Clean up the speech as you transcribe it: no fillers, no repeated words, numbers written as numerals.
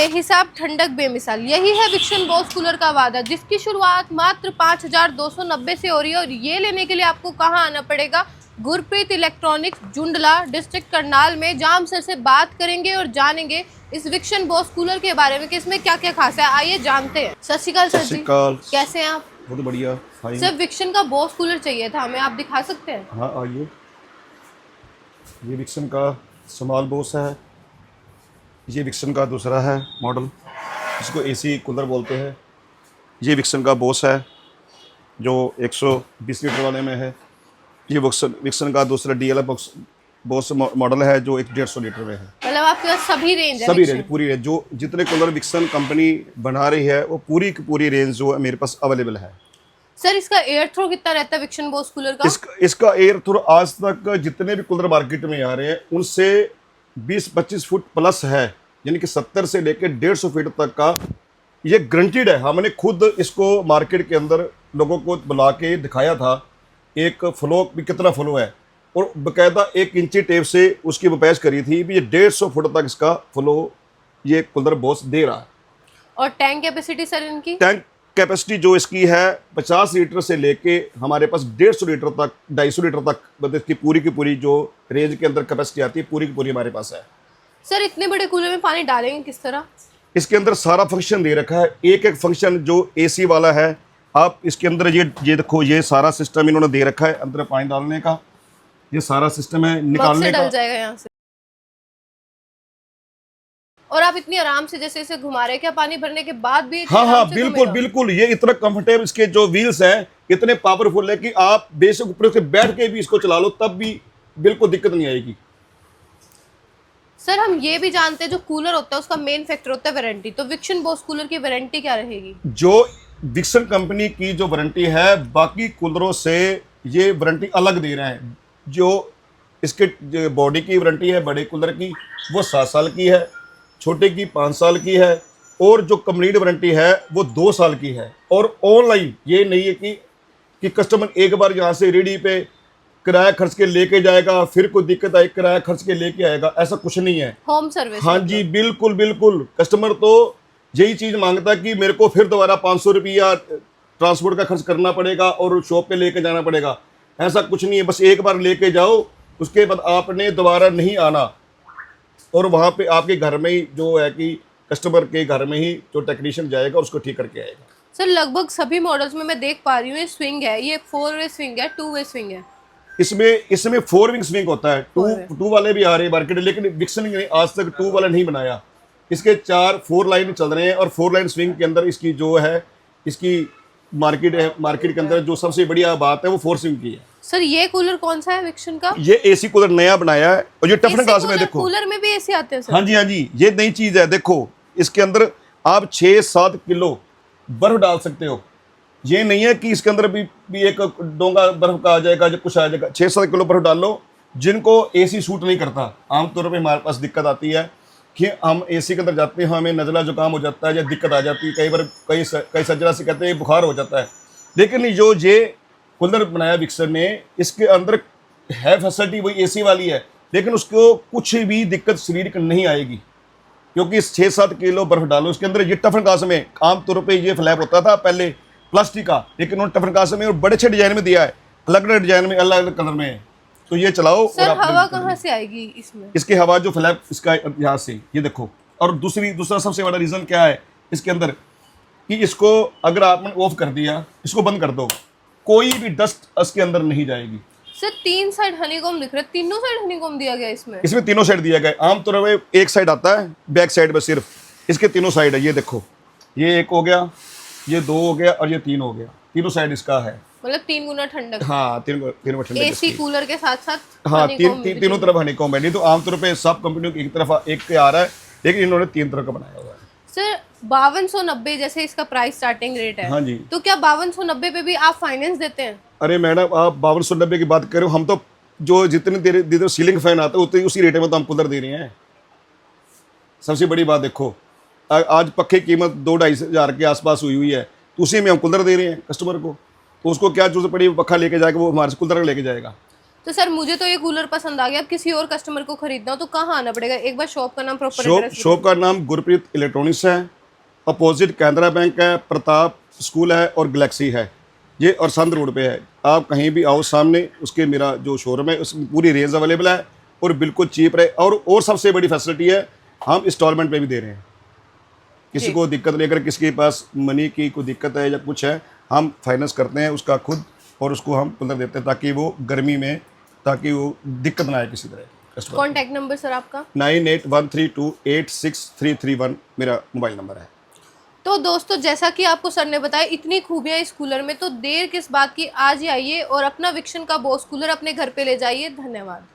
बेहिसाब ठंडक बेमिसाल, यही है विक्शन बॉस कूलर का वादा, जिसकी शुरुआत मात्र 5290 से हो रही है। और ये लेने के लिए आपको कहाँ आना पड़ेगा? गुरप्रीत इलेक्ट्रॉनिक्स, जुंडला, डिस्ट्रिक्ट करनाल में। जाम सर से बात करेंगे और जानेंगे इस विक्शन बॉस कूलर के बारे में कि इसमें क्या क्या खास है। आइए जानते हैं। सत श्री अकाल सर जी, कैसे हैं आप? बहुत बढ़िया। सर विक्शन का बॉस कूलर चाहिए था हमें, आप दिखा सकते हैं? हाँ आइए। ये विक्सन का स्मॉल बॉस है, ये विक्सन का दूसरा है मॉडल, इसको एसी कूलर बोलते हैं। ये विक्सन का बॉस है जो 120 लीटर वाले में है। ये विक्सन का दूसरा डीएल बॉस मॉडल है जो 150 लीटर में है। मतलब आपके पास सभी रेंज है? सभी रेंज, पूरी रेंज, जो जितने कूलर विक्सन कंपनी बना रही है वो पूरी की पूरी रेंज जो है मेरे पास अवेलेबल है। सर इसका एयर थ्रो कितना रहता है विक्शन बॉस कूलर का? इसका एयर थ्रो आज तक जितने भी कूलर मार्केट में आ रहे हैं उनसे 20-25 फुट प्लस है, यानी कि 70 से लेकर 150 फीट तक का ये गारंटीड है। हमने खुद इसको मार्केट के अंदर लोगों को बुला के दिखाया था, एक फ्लो भी कितना फ्लो है, और बाकायदा 1 इंची टेप से उसकी बपैश करी थी भी ये 150 फुट तक इसका फ्लो ये कूलर बॉस दे रहा है। और टैंक कैपेसिटी सर इनकी? टैंक कैपेसिटी जो इसकी है 50 लीटर से लेके हमारे पास 150 लीटर तक, 250 लीटर तक, मतलब इसकी पूरी की पूरी जो रेंज के अंदर कैपेसिटी आती है पूरी की पूरी हमारे पास है। सर इतने बड़े कूलर में पानी डालेंगे किस तरह? इसके अंदर सारा फंक्शन दे रखा है, एक एक फंक्शन जो एसी वाला है। आप इसके अंदर ये देखो, ये सारा सिस्टम इन्होंने दे रखा है अंदर पानी डालने का, ये सारा सिस्टम है निकालने का। डल जाएगा यहाँ से। और आप इतनी आराम से जैसे इसे घुमा रहे हैं, क्या पानी भरने के बाद भी? हाँ बिल्कुल बिल्कुल, ये इतना कंफर्टेबल, इसके जो व्हील्स हैं इतने पावरफुल है कि आप बेशक ऊपर से बैठ के भी इसको चला लो तब भी बिल्कुल दिक्कत नहीं आएगी। सर हम ये भी जानते हैं जो कूलर होता है उसका मेन फैक्टर होता है वारंटी, तो विक्शन बॉस कूलर की वारंटी क्या रहेगी? जो विक्सन कंपनी की जो वारंटी है बाकी कूलरों से ये वारंटी अलग दे रहे हैं। जो इसके बॉडी की वारंटी है बड़े कूलर की वो 7 साल की है, छोटे की 5 साल की है, और जो कंप्लीट वारंटी है वो 2 साल की है। और ऑनलाइन ये नहीं है कि कस्टमर एक बार यहाँ से रेडी पे किराया खर्च के लेके जाएगा, फिर कोई दिक्कत आई किराया खर्च के लेके आएगा, ऐसा कुछ नहीं है। Home service? हाँ जी बिल्कुल बिल्कुल। कस्टमर तो यही चीज़ मांगता है कि मेरे को फिर दोबारा 500 रुपया ट्रांसपोर्ट का खर्च करना पड़ेगा और शॉप पे लेके जाना पड़ेगा, ऐसा कुछ नहीं है। बस एक बार लेके जाओ, उसके बाद आपने दोबारा नहीं आना, और वहाँ पे आपके घर में ही जो है कि कस्टमर के घर में ही जो टेक्नीशियन जाएगा उसको ठीक करके आएगा। सर लगभग सभी मॉडल्स में मैं देख पा रही हूँ ये स्विंग है, ये 4 वे स्विंग है, 2 वे स्विंग है। इसमें 4 विंग स्विंग होता है, टू वाले भी आ रहे हैं मार्केट, लेकिन विक्सन ने आज तक 2 वाला नहीं बनाया। इसके 4 लाइन चल रहे हैं, और 4 लाइन स्विंग के अंदर इसकी जो है इसकी मार्केट के अंदर जो सबसे बढ़िया बात है वो 4 स्विंग की है। सर ये कूलर कौन सा है विक्सन का? ये एसी कूलर नया बनाया है, और ये टफन क्लास में देखो। कूलर में भी एसी आते हैं सर? हाँ जी, ये नई चीज है। देखो इसके अंदर आप 6-7 किलो बर्फ डाल सकते हो। ये नहीं है कि इसके अंदर भी एक डोंगा बर्फ का आ जाएगा या कुछ आ जाएगा। 6-7 किलो बर्फ डाल लो। जिनको एसी सूट नहीं करता, आमतौर पर हमारे पास दिक्कत आती है कि हम एसी के अंदर जाते हैं, हमें नज़ला जुकाम हो जाता है या दिक्कत आ जाती है, कई बार कई सज्जरा से कहते हैं बुखार हो जाता है। लेकिन जो ये कूलर बनाया विक्सन ने, इसके अंदर है फैसिलिटी वही एसी वाली है, लेकिन उसको कुछ भी दिक्कत शरीर को नहीं आएगी, क्योंकि 6-7 किलो बर्फ डालो इसके अंदर। ये टफन कांच में, आमतौर पे ये फ्लैप होता था पहले प्लास्टिक का, लेकिन उन्होंने टफन कांच में और बड़े अच्छे डिजाइन में दिया है, अलग अलग डिजाइन में, अलग अलग कलर में। तो ये चलाओ। सर और हवा कहाँ से आएगी इसमें? इसकी हवा जो फ्लैप इसका यहाँ से, ये देखो। और दूसरा सबसे बड़ा रीजन क्या है इसके अंदर, कि इसको अगर आपने ऑफ कर दिया, इसको बंद कर दो, कोई भी डस्ट इसके अंदर नहीं जाएगी। सर 3 साइड हनीकॉम दिख रहे हैं, तीनों साइड हनीकॉम दिया गया इसमें? इसमें तीनों साइड दिया गया। आमतौर में एक साइड आता है बैक साइड में, सिर्फ इसके तीनों साइड है। ये देखो, ये 1 हो गया, ये 2 हो गया, और ये 3 हो गया। तीनों साइड इसका है, मतलब 3 गुना ठंडक। हाँ, तीनों ठंडक। एसी कूलर के साथ साथ हाँ, तीनों तरफ हनीकॉम है। नहीं तो आमतौर पे सब कंपनियों की एक तरफ एक के आ रहा है, लेकिन इन्होंने 3 तरह का बनाया हुआ है। सर 5290 जैसे इसका प्राइस स्टार्टिंग रेट है। हाँ जी। तो क्या 5290 पे भी आप फाइनेंस देते हैं? अरे मैडम, आप 5290 की बात करो, हम तो जो जितने देर सीलिंग फैन आता है उतनी उसी रेट में तो हम कूलर दे रहे हैं। सबसे बड़ी बात देखो, आज पक्के की कीमत 2-2.5 हज़ार के आसपास हुई है, तो उसी में हम कूलर दे रहे हैं कस्टमर को। तो उसको क्या जरूरत पड़ी पक्का लेके जाएगा, वो हमारे से कूलर लेके जाएगा। तो सर मुझे तो ये कूलर पसंद आ गया, अब किसी और कस्टमर को खरीदना हो तो कहाँ आना पड़ेगा? एक बार शॉप का नाम प्रॉपर शॉप का नाम गुरप्रीत इलेक्ट्रॉनिक्स है, अपोजिट कैनरा बैंक है, प्रताप स्कूल है और गैलेक्सी है ये, और संद रोड पे है। आप कहीं भी आओ सामने उसके, मेरा जो शोरूम है उसमें पूरी रेंज अवेलेबल है और बिल्कुल चीप रहे। और सबसे बड़ी फैसिलिटी है, हम इंस्टॉलमेंट पे भी दे रहे हैं। किसी को दिक्कत नहीं, अगर किसी के पास मनी की कोई दिक्कत है या कुछ है, हम फाइनेंस करते हैं उसका खुद, और उसको हम पुनः देते हैं ताकि वो गर्मी में, ताकि वो दिक्कत ना आए किसी तरह कस्टमर। कॉन्टैक्ट नंबर सर आपका? 9813286331 मेरा मोबाइल नंबर है। तो दोस्तों जैसा कि आपको सर ने बताया इतनी खूबियां इस कूलर में, तो देर किस बात की, आज ही आइए और अपना विक्शन का बॉस कूलर अपने घर पे ले जाइए। धन्यवाद।